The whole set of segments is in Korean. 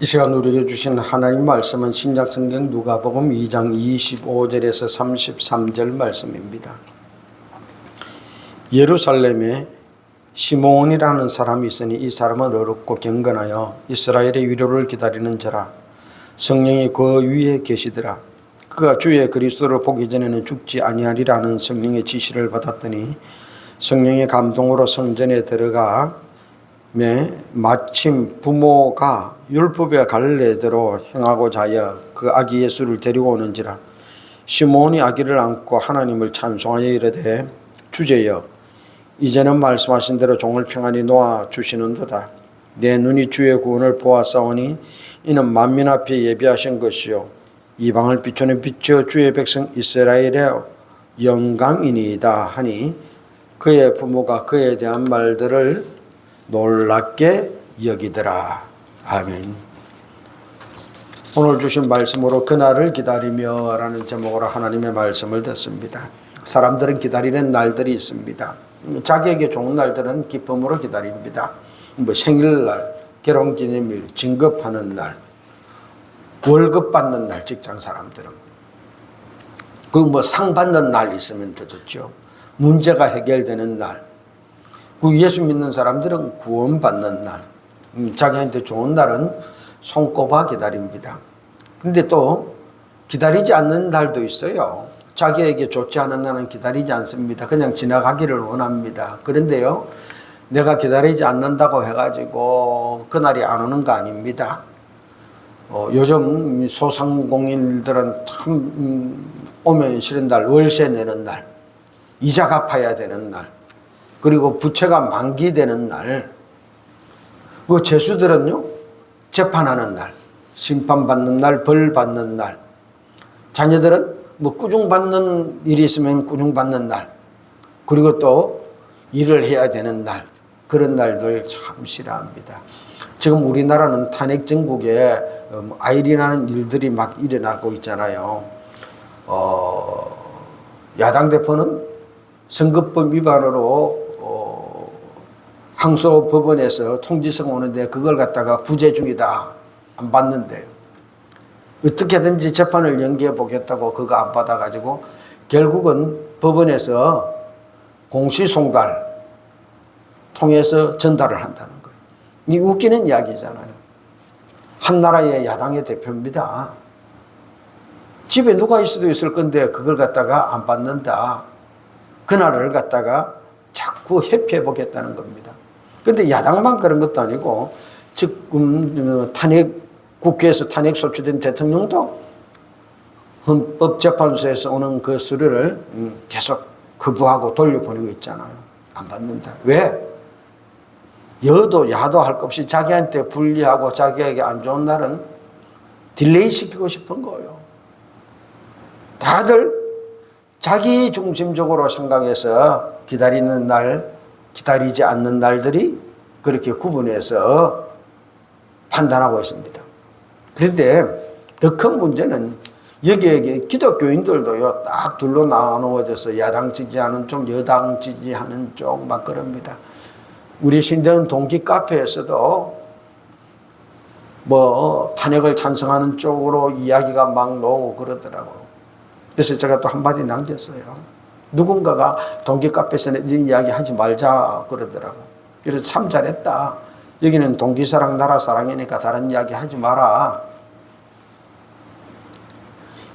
이 시간 우리에게 주신 하나님 말씀은 신약성경 누가복음 2장 25절에서 33절 말씀입니다. 예루살렘에 시몬이라는 사람이 있으니 이 사람은 어렵고 경건하여 이스라엘의 위로를 기다리는 자라. 성령이 그 위에 계시더라. 그가 주의 그리스도를 보기 전에는 죽지 아니하리라는 성령의 지시를 받았더니 성령의 감동으로 성전에 들어가 마침 부모가 율법의 갈래대로 행하고자 하여 그 아기 예수를 데리고 오는지라. 시몬이 아기를 안고 하나님을 찬송하여 이르되 주제여 이제는 말씀하신 대로 종을 평안히 놓아 주시는도다. 내 눈이 주의 구원을 보았사오니 이는 만민 앞에 예비하신 것이요 이방을 비추는 빛이요 주의 백성 이스라엘의 영광이니이다 하니 그의 부모가 그에 대한 말들을 놀랍게 여기더라. 아멘. 오늘 주신 말씀으로 그날을 기다리며 라는 제목으로 하나님의 말씀을 듣습니다. 사람들은 기다리는 날들이 있습니다. 자기에게 좋은 날들은 기쁨으로 기다립니다. 생일날, 결혼기념일, 진급하는 날, 월급 받는 날, 직장 사람들은 상 받는 날 있으면 더 좋죠. 문제가 해결되는 날, 예수 믿는 사람들은 구원받는 날, 자기한테 좋은 날은 손꼽아 기다립니다. 그런데 또 기다리지 않는 날도 있어요. 자기에게 좋지 않은 날은 기다리지 않습니다. 그냥 지나가기를 원합니다. 그런데요, 내가 기다리지 않는다고 해가지고 그날이 안 오는 거 아닙니다. 요즘 소상공인들은 참 오면 싫은 날, 월세 내는 날, 이자 갚아야 되는 날, 그리고 부채가 만기되는 날, 그 죄수들은요 재판하는 날, 심판받는 날, 벌 받는 날, 자녀들은 꾸중받는 일이 있으면 꾸중받는 날, 그리고 또 일을 해야 되는 날, 그런 날들 참 싫어합니다. 지금 우리나라는 탄핵 정국에 아이리라는 일들이 막 일어나고 있잖아요. 야당 대표는 선거법 위반으로 항소법원에서 통지서가 오는데 그걸 갖다가 구제 중이다. 안 받는데요. 어떻게든지 재판을 연기해 보겠다고 그거 안 받아가지고 결국은 법원에서 공시송달 통해서 전달을 한다는 거예요. 이 웃기는 이야기잖아요. 한 나라의 야당의 대표입니다. 집에 누가 있어도 있을 건데 그걸 갖다가 안 받는다. 그날을 갖다가 자꾸 회피해 보겠다는 겁니다. 그런데 야당만 그런 것도 아니고 지금 국회에서 탄핵 소추된 대통령도 헌법재판소에서 오는 그 서류를 계속 거부하고 돌려보내고 있잖아요. 안 받는다. 왜? 여도 야도 할 것 없이 자기한테 불리하고 자기에게 안 좋은 날은 딜레이 시키고 싶은 거예요. 다들 자기 중심적으로 생각해서 기다리는 날, 기다리지 않는 날들이 그렇게 구분해서 판단하고 있습니다. 그런데 더 큰 문제는 여기에 기독교인들도요, 딱 둘로 나누어져서 야당 지지하는 쪽, 여당 지지하는 쪽 막 그럽니다. 우리 신대원 동기 카페에서도 탄핵을 찬성하는 쪽으로 이야기가 막 나오고 그러더라고요. 그래서 제가 또 한마디 남겼어요. 누군가가 동기 카페에서 이런 이야기 하지 말자 그러더라고. 그래서 참 잘했다. 여기는 동기사랑 나라사랑이니까 다른 이야기 하지 마라.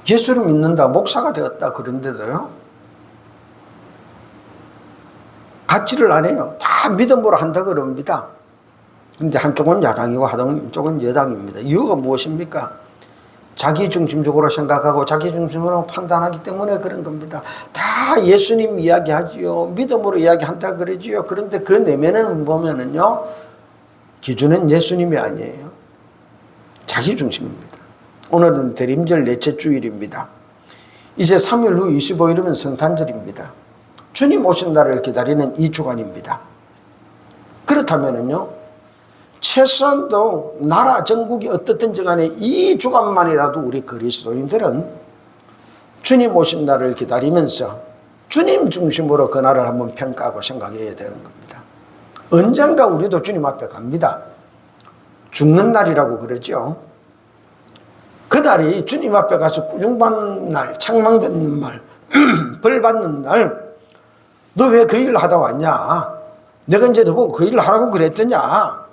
예수를 믿는다, 목사가 되었다 그런데도요 갖지를 안 해요. 다 믿음으로 한다 그럽니다. 그런데 한쪽은 야당이고 한쪽은 여당입니다. 이유가 무엇입니까? 자기 중심적으로 생각하고 자기 중심으로 판단하기 때문에 그런 겁니다. 다 예수님 이야기하지요. 믿음으로 이야기한다 그러지요. 그런데 그 내면에는 보면은요, 기준은 예수님이 아니에요. 자기 중심입니다. 오늘은 대림절 넷째 주일입니다. 이제 3일 후 25일이면 성탄절입니다. 주님 오신 날을 기다리는 이 주간입니다. 그렇다면은요, 최소한도 나라 전국이 어떻든지 간에 이 주간만이라도 우리 그리스도인들은 주님 오신 날을 기다리면서 주님 중심으로 그 날을 한번 평가하고 생각해야 되는 겁니다. 언젠가 우리도 주님 앞에 갑니다. 죽는 날이라고 그러죠. 그날이 주님 앞에 가서 꾸중받는 날, 책망받는 날, 벌 받는 날. 너 왜 그 일을 하다 왔냐? 내가 이제 너보고 그 일을 하라고 그랬더냐?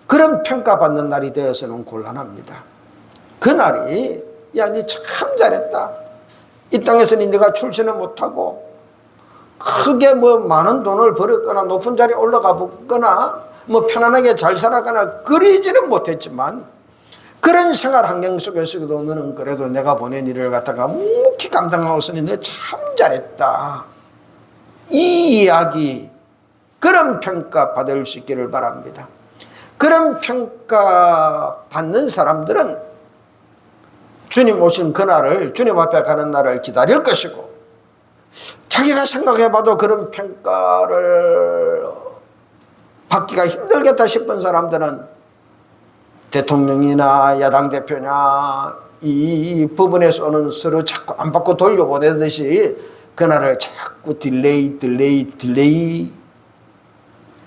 그런 평가받는 날이 되어서는 곤란합니다. 그날이 야, 니 참 잘했다. 이 땅에서는 네가 출세는 못하고 크게 뭐 많은 돈을 벌었거나 높은 자리에 올라가 보거나 뭐 편안하게 잘 살아가나 그리지는 못했지만 그런 생활 환경 속에서도 너는 그래도 내가 보낸 일을 갖다가 묵묵히 감당하고 있으니 너 참 잘했다. 이 이야기, 그런 평가 받을 수 있기를 바랍니다. 그런 평가 받는 사람들은 주님 오신 그날을, 주님 앞에 가는 날을 기다릴 것이고, 자기가 생각해봐도 그런 평가를 받기가 힘들겠다 싶은 사람들은 대통령이나 야당 대표나 이 법원에서 오는 서로 자꾸 안 받고 돌려보내듯이 그날을 자꾸 딜레이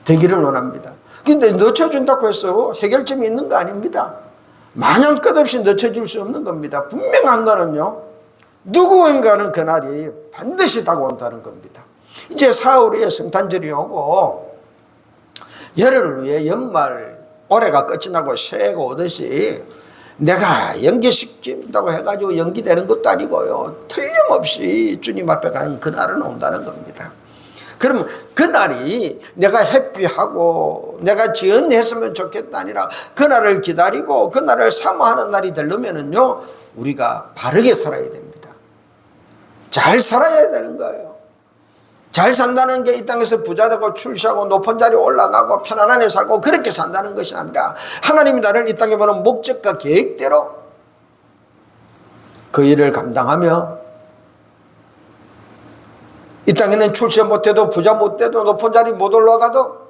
되기를 원합니다. 근데 늦춰준다고 해서 해결점이 있는 거 아닙니다. 마냥 끝없이 늦춰질 수 없는 겁니다. 분명한 거는요, 누구인가는 그날이 반드시 다가온다는 겁니다. 이제 사흘 성탄절이 오고 열흘 후에 연말, 올해가 끝이 나고 새해가 오듯이 내가 연기시킨다고 해가지고 연기되는 것도 아니고요, 틀림없이 주님 앞에 가는 그날은 온다는 겁니다. 그러면 그날이 내가 해피하고 내가 지연했으면 좋겠다 아니라 그날을 기다리고 그날을 사모하는 날이 되려면은요, 우리가 바르게 살아야 됩니다. 잘 살아야 되는 거예요. 잘 산다는 게 이 땅에서 부자되고 출세하고 높은 자리에 올라가고 편안하게 살고 그렇게 산다는 것이 아니라 하나님이 나를 이 땅에 보는 목적과 계획대로 그 일을 감당하며 이 땅에는 출세 못해도 부자 못돼도 높은 자리 못 올라가도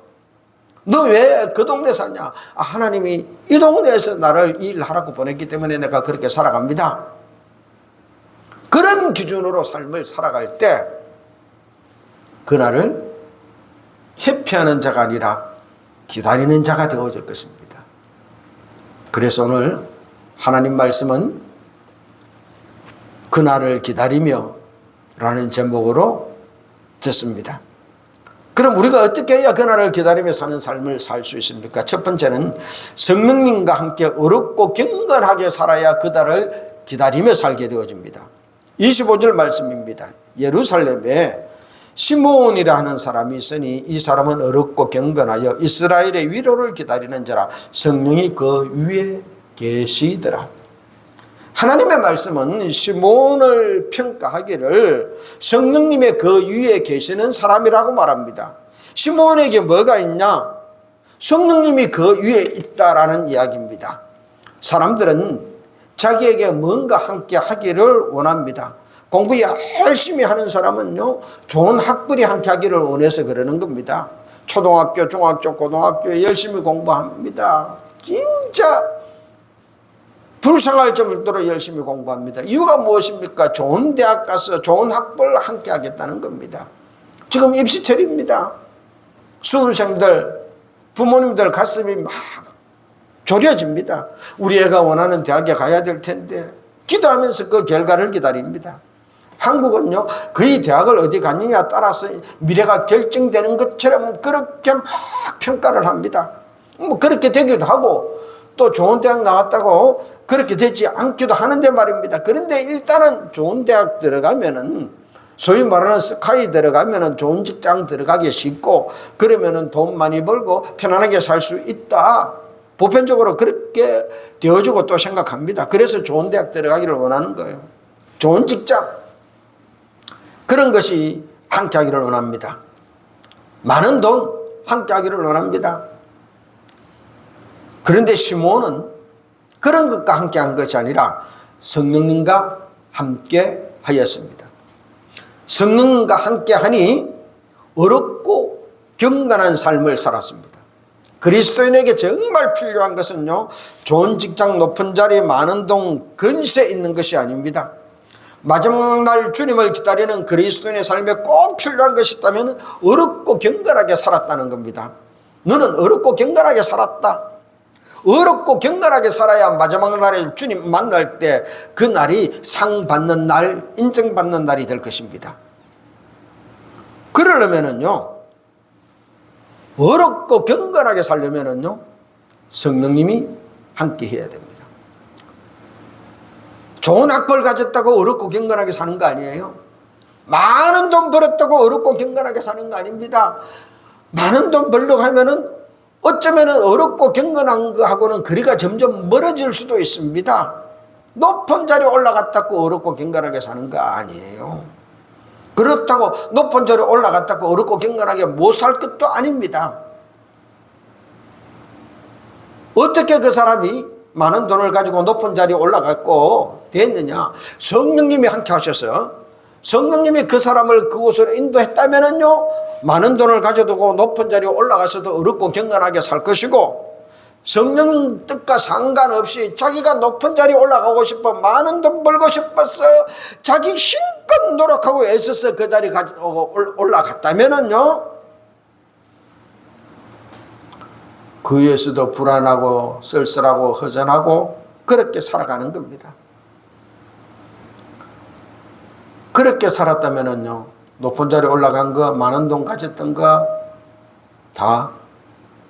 너 왜 그 동네 사냐? 아, 하나님이 이 동네에서 나를 일하라고 보냈기 때문에 내가 그렇게 살아갑니다. 그런 기준으로 삶을 살아갈 때 그날을 회피하는 자가 아니라 기다리는 자가 되어질 것입니다. 그래서 오늘 하나님 말씀은 그날을 기다리며 라는 제목으로 듣습니다. 그럼 우리가 어떻게 해야 그날을 기다리며 사는 삶을 살 수 있습니까? 첫 번째는 성령님과 함께 어렵고 경건하게 살아야 그날을 기다리며 살게 되어집니다. 25절 말씀입니다. 예루살렘에 시므온이라 하는 사람이 있으니 이 사람은 어렵고 경건하여 이스라엘의 위로를 기다리는 자라 성령이 그 위에 계시더라. 하나님의 말씀은 시므온을 평가하기를 성령님의 그 위에 계시는 사람이라고 말합니다. 시므온에게 뭐가 있냐? 성령님이 그 위에 있다라는 이야기입니다. 사람들은 자기에게 뭔가 함께 하기를 원합니다. 공부 열심히 하는 사람은요, 좋은 학벌이 함께 하기를 원해서 그러는 겁니다. 초등학교, 중학교, 고등학교 열심히 공부합니다. 진짜 불쌍할 정도로 열심히 공부합니다. 이유가 무엇입니까? 좋은 대학 가서 좋은 학벌을 함께 하겠다는 겁니다. 지금 입시철입니다. 수험생들, 부모님들 가슴이 막 졸여집니다. 우리 애가 원하는 대학에 가야 될 텐데 기도하면서 그 결과를 기다립니다. 한국은요, 거의 대학을 어디 갔느냐에 따라서 미래가 결정되는 것처럼 그렇게 막 평가를 합니다. 뭐 그렇게 되기도 하고 또 좋은 대학 나왔다고 그렇게 되지 않기도 하는데 말입니다. 그런데 일단은 좋은 대학 들어가면은 소위 말하는 스카이 들어가면은 좋은 직장 들어가기 쉽고 그러면은 돈 많이 벌고 편안하게 살 수 있다. 보편적으로 그렇게 되어주고 또 생각합니다. 그래서 좋은 대학 들어가기를 원하는 거예요. 좋은 직장, 그런 것이 함께 하기를 원합니다. 많은 돈 함께 하기를 원합니다. 그런데 시므온은 그런 것과 함께 한 것이 아니라 성령님과 함께 하였습니다. 성령님과 함께 하니 어렵고 경건한 삶을 살았습니다. 그리스도인에게 정말 필요한 것은요, 좋은 직장, 높은 자리, 많은 돈, 근세 있는 것이 아닙니다. 마지막 날 주님을 기다리는 그리스도인의 삶에 꼭 필요한 것이 있다면 어렵고 경건하게 살았다는 겁니다. 너는 어렵고 경건하게 살았다. 어렵고 경건하게 살아야 마지막 날에 주님 만날 때 그 날이 상 받는 날, 인정받는 날이 될 것입니다. 그러려면은요, 어렵고 경건하게 살려면은요, 성령님이 함께 해야 됩니다. 좋은 학벌 가졌다고 어렵고 경건하게 사는 거 아니에요. 많은 돈 벌었다고 어렵고 경건하게 사는 거 아닙니다. 많은 돈 벌려고 하면은 어쩌면 어렵고 경건한 거하고는 거리가 점점 멀어질 수도 있습니다. 높은 자리에 올라갔다고 어렵고 경건하게 사는 거 아니에요. 그렇다고 높은 자리에 올라갔다고 어렵고 경건하게 못 살 것도 아닙니다. 어떻게 그 사람이 많은 돈을 가지고 높은 자리에 올라갔고 됐느냐? 성령님이 함께 하셔서 성령님이 그 사람을 그곳으로 인도했다면은요, 많은 돈을 가져두고 높은 자리에 올라가서도 어렵고 경건하게 살 것이고, 성령 뜻과 상관없이 자기가 높은 자리에 올라가고 싶어, 많은 돈 벌고 싶어서 자기 힘껏 노력하고 애써서 그 자리에 올라갔다면은요, 그 위에서도 불안하고 쓸쓸하고 허전하고 그렇게 살아가는 겁니다. 그렇게 살았다면은요, 높은 자리에 올라간 거, 많은 돈 가졌던 거 다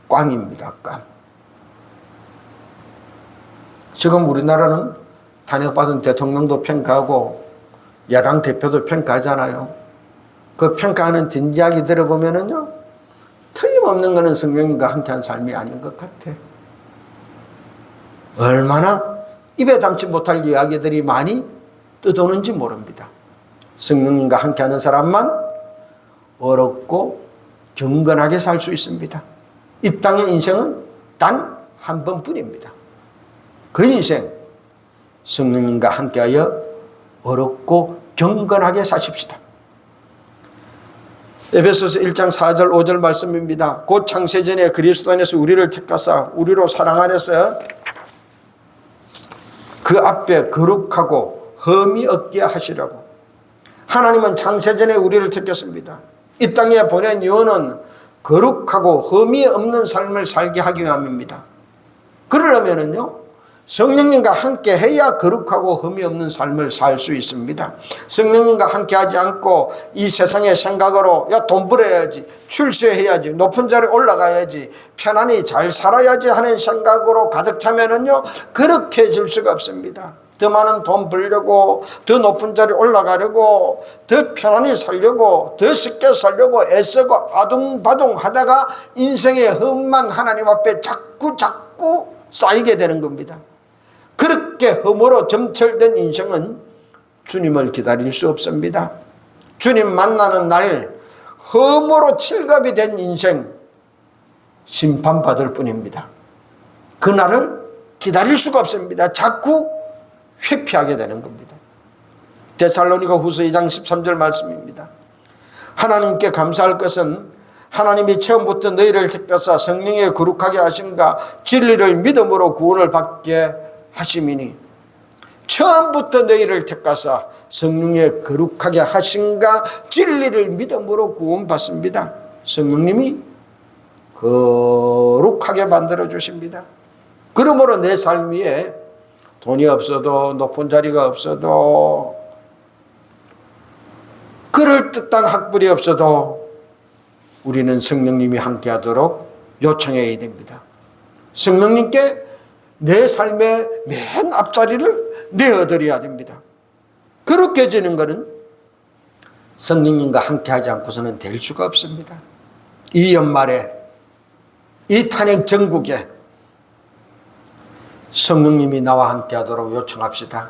꽝입니다. 꽝. 지금 우리나라는 탄핵받은 대통령도 평가하고 야당 대표도 평가하잖아요. 그 평가하는 진지하게 들어보면은요, 틀림없는 것은 성령님과 함께한 삶이 아닌 것 같아. 얼마나 입에 담지 못할 이야기들이 많이 떠도는지 모릅니다. 성령님과 함께하는 사람만 어렵고 경건하게 살 수 있습니다. 이 땅의 인생은 단 한 번뿐입니다. 그 인생 성령님과 함께하여 어렵고 경건하게 사십시다. 에베소서 1장 4절 5절 말씀입니다. 곧 창세전에 그리스도 안에서 우리를 택하사 우리로 사랑 안에서 그 앞에 거룩하고 흠이 없게 하시라고. 하나님은 창세전에 우리를 택했습니다. 이 땅에 보낸 이유는 거룩하고 흠이 없는 삶을 살게 하기 위함입니다. 그러려면은요, 성령님과 함께 해야 거룩하고 흠이 없는 삶을 살 수 있습니다. 성령님과 함께 하지 않고 이 세상의 생각으로 야, 돈 벌어야지, 출세해야지, 높은 자리에 올라가야지, 편안히 잘 살아야지 하는 생각으로 가득 차면은요, 그렇게 질 수가 없습니다. 더 많은 돈 벌려고, 더 높은 자리에 올라가려고, 더 편안히 살려고, 더 쉽게 살려고 애쓰고 아둥바둥 하다가 인생의 흠만 하나님 앞에 자꾸 쌓이게 되는 겁니다. 그렇게 흠으로 점철된 인생은 주님을 기다릴 수 없습니다. 주님 만나는 날 흠으로 칠갑이 된 인생 심판받을 뿐입니다. 그날을 기다릴 수가 없습니다. 자꾸 회피하게 되는 겁니다. 데살로니가 후서 2장 13절 말씀입니다. 하나님께 감사할 것은 하나님이 처음부터 너희를 택하사 성령에 거룩하게 하신가 진리를 믿음으로 구원을 받게 하심이니. 처음부터 너희를 택하사 성령에 거룩하게 하신가 진리를 믿음으로 구원받습니다. 성령님이 거룩하게 만들어 주십니다. 그러므로 내 삶 위에 돈이 없어도, 높은 자리가 없어도, 그럴듯한 학벌이 없어도 우리는 성령님이 함께하도록 요청해야 됩니다. 성령님께 내 삶의 맨 앞자리를 내어드려야 됩니다. 그렇게 되는 것은 성령님과 함께하지 않고서는 될 수가 없습니다. 이 연말에, 이 탄핵 전국에 성령님이 나와 함께하도록 요청합시다.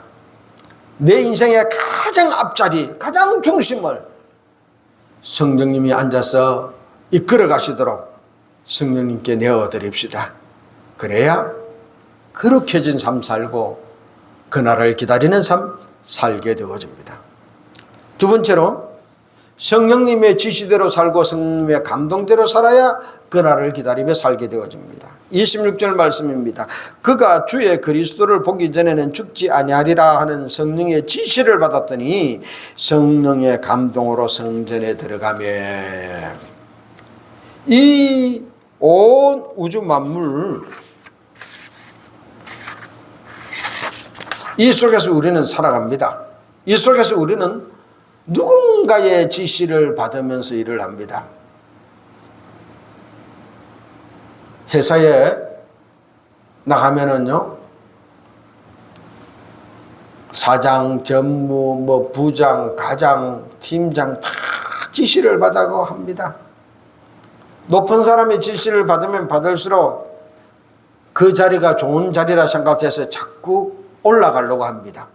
내 인생의 가장 앞자리, 가장 중심을 성령님이 앉아서 이끌어 가시도록 성령님께 내어드립시다. 그래야 거룩해진 삶 살고 그날을 기다리는 삶 살게 되어집니다. 두 번째로 성령님의 지시대로 살고 성령님의 감동대로 살아야 그날을 기다리며 살게 되어집니다. 26절 말씀입니다. 그가 주의 그리스도를 보기 전에는 죽지 아니하리라 하는 성령의 지시를 받았더니 성령의 감동으로 성전에 들어가며. 이 온 우주 만물 이 속에서 우리는 살아갑니다. 이 속에서 우리는 누군가의 지시를 받으면서 일을 합니다. 회사에 나가면은요, 사장, 전무, 부장, 과장, 팀장 다 지시를 받아고 합니다. 높은 사람의 지시를 받으면 받을수록 그 자리가 좋은 자리라 생각해서 자꾸 올라가려고 합니다.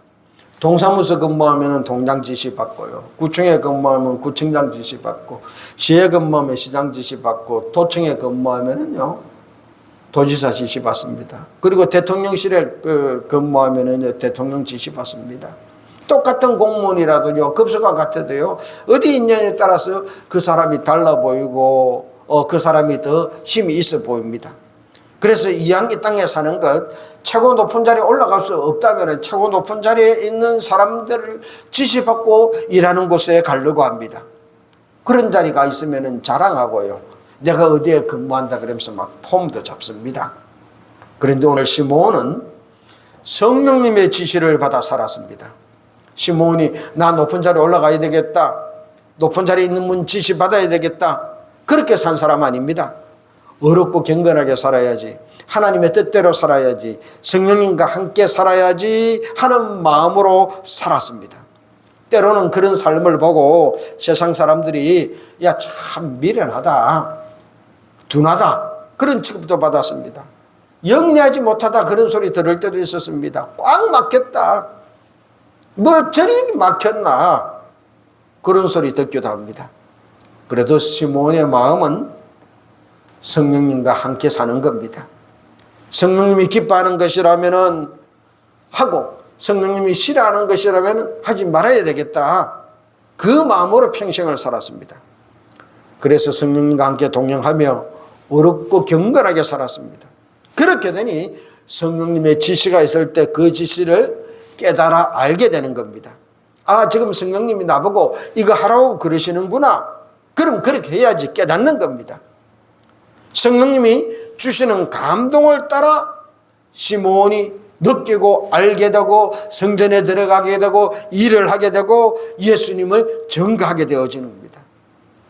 동사무소 근무하면 동장 지시 받고요. 구청에 근무하면 구청장 지시 받고, 시에 근무하면 시장 지시 받고, 도청에 근무하면은요, 도지사 지시 받습니다. 그리고 대통령실에 근무하면은 대통령 지시 받습니다. 똑같은 공무원이라도요, 급수가 같아도요, 어디 있냐에 따라서 그 사람이 달라 보이고, 그 사람이 더 힘이 있어 보입니다. 그래서 이 땅에 사는 것, 최고 높은 자리에 올라갈 수 없다면 최고 높은 자리에 있는 사람들을 지시받고 일하는 곳에 가려고 합니다. 그런 자리가 있으면 자랑하고요, 내가 어디에 근무한다 그러면서 막 폼도 잡습니다. 그런데 오늘 시므온은 성령님의 지시를 받아 살았습니다. 시므온이 나 높은 자리에 올라가야 되겠다, 높은 자리에 있는 분 지시 받아야 되겠다, 그렇게 산 사람 아닙니다. 어렵고 경건하게 살아야지, 하나님의 뜻대로 살아야지, 성령님과 함께 살아야지 하는 마음으로 살았습니다. 때로는 그런 삶을 보고 세상 사람들이 야, 참 미련하다, 둔하다, 그런 취급도 받았습니다. 영리하지 못하다, 그런 소리 들을 때도 있었습니다. 꽉 막혔다, 뭐 저리 막혔나, 그런 소리 듣기도 합니다. 그래도 시므온의 마음은 성령님과 함께 사는 겁니다. 성령님이 기뻐하는 것이라면은 하고, 성령님이 싫어하는 것이라면 하지 말아야 되겠다, 그 마음으로 평생을 살았습니다. 그래서 성령님과 함께 동행하며 어렵고 경건하게 살았습니다. 그렇게 되니 성령님의 지시가 있을 때 그 지시를 깨달아 알게 되는 겁니다. 아, 지금 성령님이 나보고 이거 하라고 그러시는구나, 그럼 그렇게 해야지 깨닫는 겁니다. 성령님이 주시는 감동을 따라 시므온이 느끼고 알게 되고 성전에 들어가게 되고 일을 하게 되고 예수님을 전가하게 되어지는 겁니다.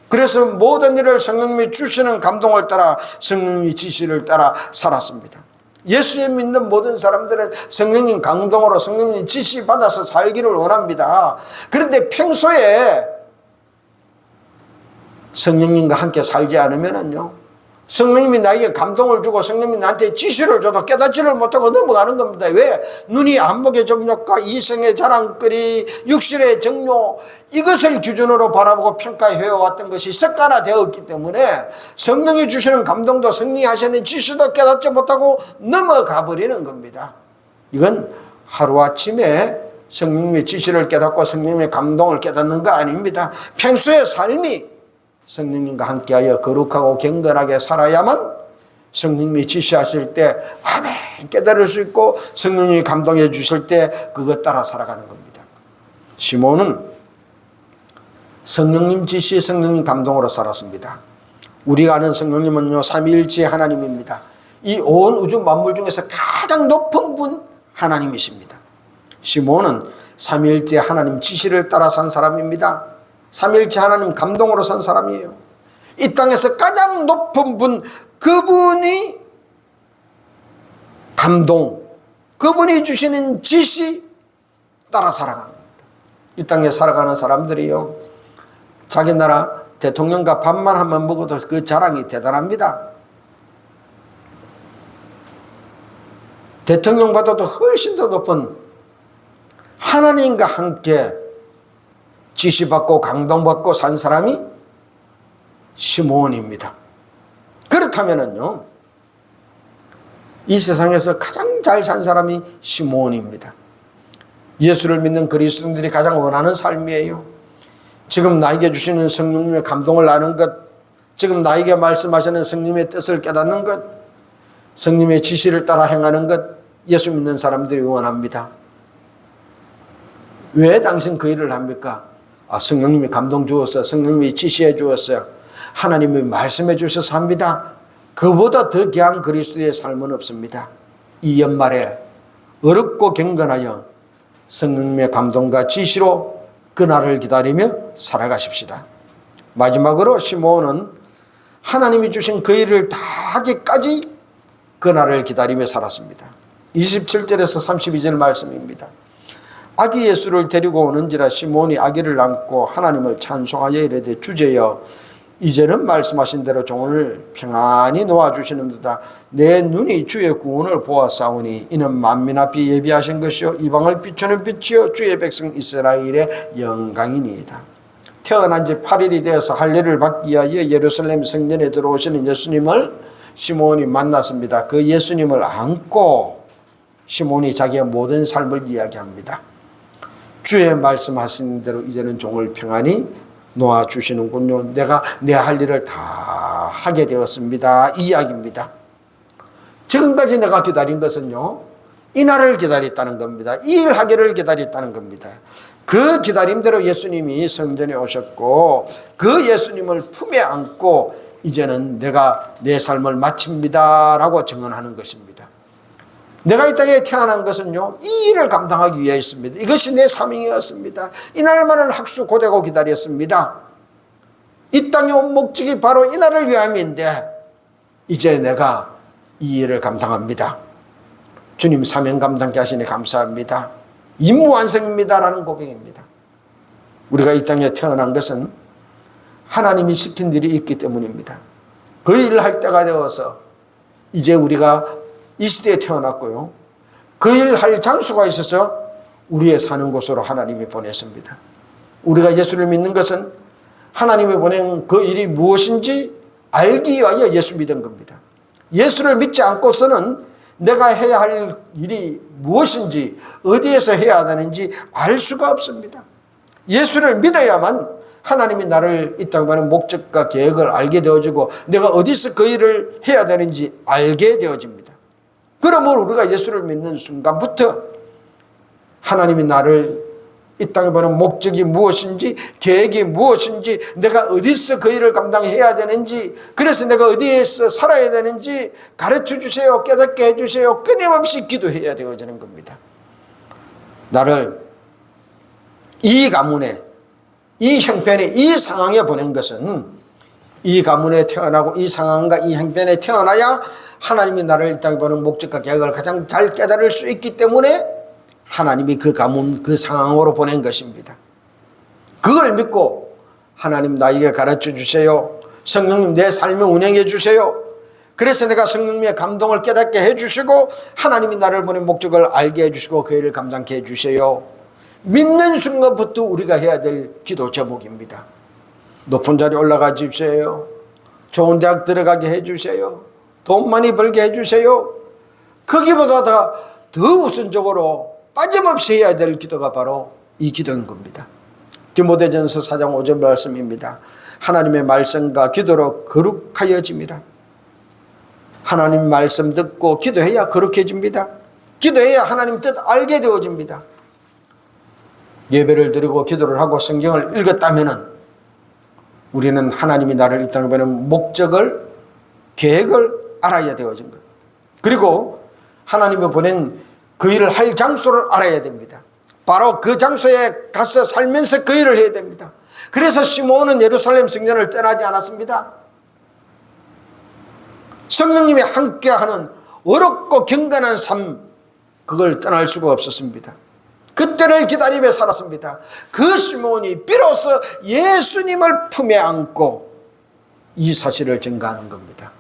그래서 모든 일을 성령님이 주시는 감동을 따라 성령님의 지시를 따라 살았습니다. 예수님 믿는 모든 사람들은 성령님 감동으로 성령님 지시 받아서 살기를 원합니다. 그런데 평소에 성령님과 함께 살지 않으면요, 성령님이 나에게 감동을 주고 성령님이 나한테 지시를 줘도 깨닫지를 못하고 넘어가는 겁니다. 왜? 눈이 안목의 정욕과 이성의 자랑거리, 육신의 정욕, 이것을 기준으로 바라보고 평가해왔던 것이 습관화되었기 때문에 성령이 주시는 감동도 성령이 하시는 지시도 깨닫지 못하고 넘어가 버리는 겁니다. 이건 하루아침에 성령님의 지시를 깨닫고 성령님의 감동을 깨닫는 거 아닙니다. 평소의 삶이 성령님과 함께하여 거룩하고 경건하게 살아야만 성령님이 지시하실 때 아멘 깨달을 수 있고 성령님이 감동해 주실 때 그것 따라 살아가는 겁니다. 시몬은 성령님 지시, 성령님 감동으로 살았습니다. 우리가 아는 성령님은요, 삼위일체 하나님입니다. 이 온 우주 만물 중에서 가장 높은 분 하나님이십니다. 시몬은 삼위일체 하나님 지시를 따라 산 사람입니다. 삼위일체 하나님 감동으로 산 사람이에요. 이 땅에서 가장 높은 분, 그분이 감동, 그분이 주시는 지시 따라 살아가는 겁니다. 이 땅에 살아가는 사람들이요, 자기 나라 대통령과 밥만 한번 먹어도 그 자랑이 대단합니다. 대통령보다도 훨씬 더 높은 하나님과 함께 지시받고 감동받고 산 사람이 시므온입니다. 그렇다면은요, 이 세상에서 가장 잘 산 사람이 시므온입니다. 예수를 믿는 그리스도인들이 가장 원하는 삶이에요. 지금 나에게 주시는 성령님의 감동을 아는 것, 지금 나에게 말씀하시는 성령님의 뜻을 깨닫는 것, 성령님의 지시를 따라 행하는 것, 예수 믿는 사람들이 원합니다. 왜 당신 그 일을 합니까? 성령님이 감동 주었어요. 성령님이 지시해 주었어요. 하나님이 말씀해 주셔서 합니다. 그보다 더 귀한 그리스도의 삶은 없습니다. 이 연말에 어렵고 경건하여 성령님의 감동과 지시로 그날을 기다리며 살아가십시다. 마지막으로 시므온은 하나님이 주신 그 일을 다 하기까지 그날을 기다리며 살았습니다. 27절에서 32절 말씀입니다. 아기 예수를 데리고 오는지라 시므온이 아기를 안고 하나님을 찬송하여 이르되 주제여 이제는 말씀하신 대로 종을 평안히 놓아주시는도다. 내 눈이 주의 구원을 보았사오니 이는 만민 앞에 예비하신 것이요 이방을 비추는 빛이요 주의 백성 이스라엘의 영광이니이다. 태어난 지 8일이 되어서 할례를 받기 위하여 예루살렘 성전에 들어오시는 예수님을 시므온이 만났습니다. 그 예수님을 안고 시므온이 자기의 모든 삶을 이야기합니다. 주의 말씀하신 대로 이제는 종을 평안히 놓아주시는군요. 내가 내 할 일을 다 하게 되었습니다. 이 이야기입니다. 지금까지 내가 기다린 것은요, 이 날을 기다렸다는 겁니다. 이 일 하기를 기다렸다는 겁니다. 그 기다림대로 예수님이 성전에 오셨고 그 예수님을 품에 안고 이제는 내가 내 삶을 마칩니다 라고 증언하는 것입니다. 내가 이 땅에 태어난 것은요, 이 일을 감당하기 위해였습니다. 이것이 내 사명이었습니다. 이날만을 학수고대고 기다렸습니다. 이 땅에 온 목적이 바로 이 날을 위함인데 이제 내가 이 일을 감당합니다. 주님 사명 감당케 하시니 감사합니다. 임무 완성입니다라는 고백입니다. 우리가 이 땅에 태어난 것은 하나님이 시킨 일이 있기 때문입니다. 그 일을 할 때가 되어서 이제 우리가 이 시대에 태어났고요. 그 일을 할 장소가 있어서 우리의 사는 곳으로 하나님이 보냈습니다. 우리가 예수를 믿는 것은 하나님이 보낸 그 일이 무엇인지 알기 위하여 예수 믿은 겁니다. 예수를 믿지 않고서는 내가 해야 할 일이 무엇인지 어디에서 해야 되는지 알 수가 없습니다. 예수를 믿어야만 하나님이 나를 이 땅에 보낸 목적과 계획을 알게 되어지고 내가 어디서 그 일을 해야 되는지 알게 되어집니다. 그러므로 우리가 예수를 믿는 순간부터 하나님이 나를 이 땅에 보낸 목적이 무엇인지 계획이 무엇인지 내가 어디서 그 일을 감당해야 되는지 그래서 내가 어디에서 살아야 되는지 가르쳐 주세요. 깨닫게 해주세요. 끊임없이 기도해야 되어지는 겁니다. 나를 이 가문에 이 형편에 이 상황에 보낸 것은 이 가문에 태어나고 이 상황과 이 형편에 태어나야 하나님이 나를 이 땅에 보낸 목적과 계획을 가장 잘 깨달을 수 있기 때문에 하나님이 그 가문 그 상황으로 보낸 것입니다. 그걸 믿고 하나님 나에게 가르쳐 주세요. 성령님 내 삶을 운행해 주세요. 그래서 내가 성령님의 감동을 깨닫게 해 주시고 하나님이 나를 보낸 목적을 알게 해 주시고 그 일을 감당케 해 주세요. 믿는 순간부터 우리가 해야 될 기도 제목입니다. 높은 자리에 올라가 주세요. 좋은 대학 들어가게 해 주세요. 돈 많이 벌게 해 주세요. 거기보다 더 우선적으로 빠짐없이 해야 될 기도가 바로 이 기도인 겁니다. 디모데전서 4장 5절 말씀입니다. 하나님의 말씀과 기도로 거룩하여짐이라. 하나님 말씀 듣고 기도해야 거룩해집니다. 기도해야 하나님 뜻 알게 되어집니다. 예배를 드리고 기도를 하고 성경을 읽었다면 우리는 하나님이 나를 이 땅에 보낸 목적을 계획을 알아야 되어진 것. 그리고 하나님이 보낸 그 일을 할 장소를 알아야 됩니다. 바로 그 장소에 가서 살면서 그 일을 해야 됩니다. 그래서 시므온은 예루살렘 성전을 떠나지 않았습니다. 성령님이 함께하는 어렵고 경건한 삶 그걸 떠날 수가 없었습니다. 그때를 기다리며 살았습니다. 그 시므온이 비로소 예수님을 품에 안고 이 사실을 증거하는 겁니다.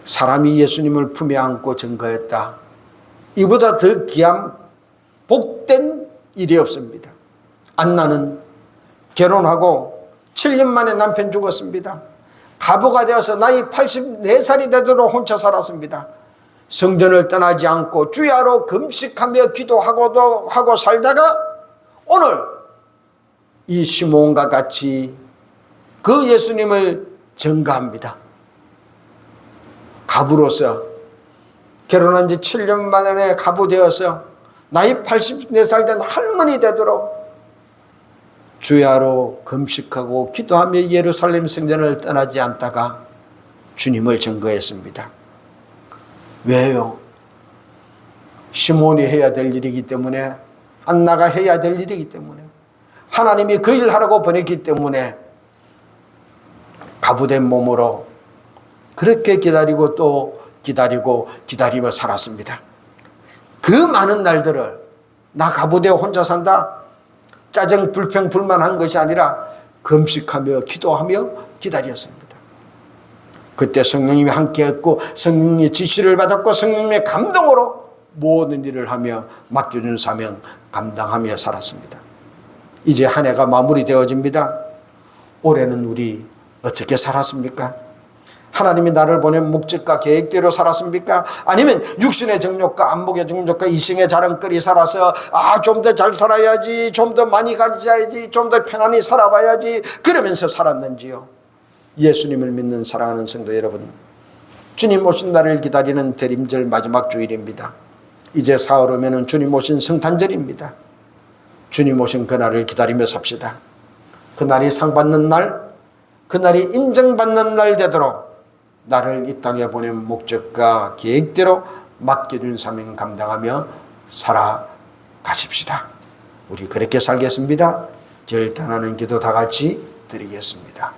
사람이 예수님을 품에 안고 증거했다. 이보다 더 귀한 복된 일이 없습니다. 안나는 결혼하고 7년 만에 남편 죽었습니다. 가부가 되어서 나이 84살이 되도록 혼자 살았습니다. 성전을 떠나지 않고 주야로 금식하며 기도하고도 하고 살다가 오늘 이 시므온과 같이 그 예수님을 증거합니다. 가부로서 결혼한 지 7년 만에 가부되어서 나이 84살 된 할머니 되도록 주야로 금식하고 기도하며 예루살렘 성전을 떠나지 않다가 주님을 증거했습니다. 왜요? 시몬이 해야 될 일이기 때문에, 한나가 해야 될 일이기 때문에, 하나님이 그 일 하라고 보냈기 때문에 가부된 몸으로 그렇게 기다리고 또 기다리고 기다리며 살았습니다. 그 많은 날들을 나 가부되어 혼자 산다, 짜증 불평 불만한 것이 아니라 금식하며 기도하며 기다렸습니다. 그때 성령님이 함께했고 성령님의 지시를 받았고 성령님의 감동으로 모든 일을 하며 맡겨준 사명 감당하며 살았습니다. 이제 한 해가 마무리되어집니다. 올해는 우리 어떻게 살았습니까? 하나님이 나를 보낸 목적과 계획대로 살았습니까? 아니면 육신의 정욕과 안목의 정욕과 이생의 자랑거리 살아서 좀 더 잘 살아야지, 좀 더 많이 가져야지, 좀 더 편안히 살아봐야지 그러면서 살았는지요? 예수님을 믿는 사랑하는 성도 여러분, 주님 오신 날을 기다리는 대림절 마지막 주일입니다. 이제 사흘 후면은 주님 오신 성탄절입니다. 주님 오신 그날을 기다리며 삽시다. 그날이 상 받는 날, 그날이 인정받는 날 되도록 나를 이 땅에 보낸 목적과 계획대로 맡겨준 사명 감당하며 살아가십시다. 우리 그렇게 살겠습니다. 절단하는 기도 다 같이 드리겠습니다.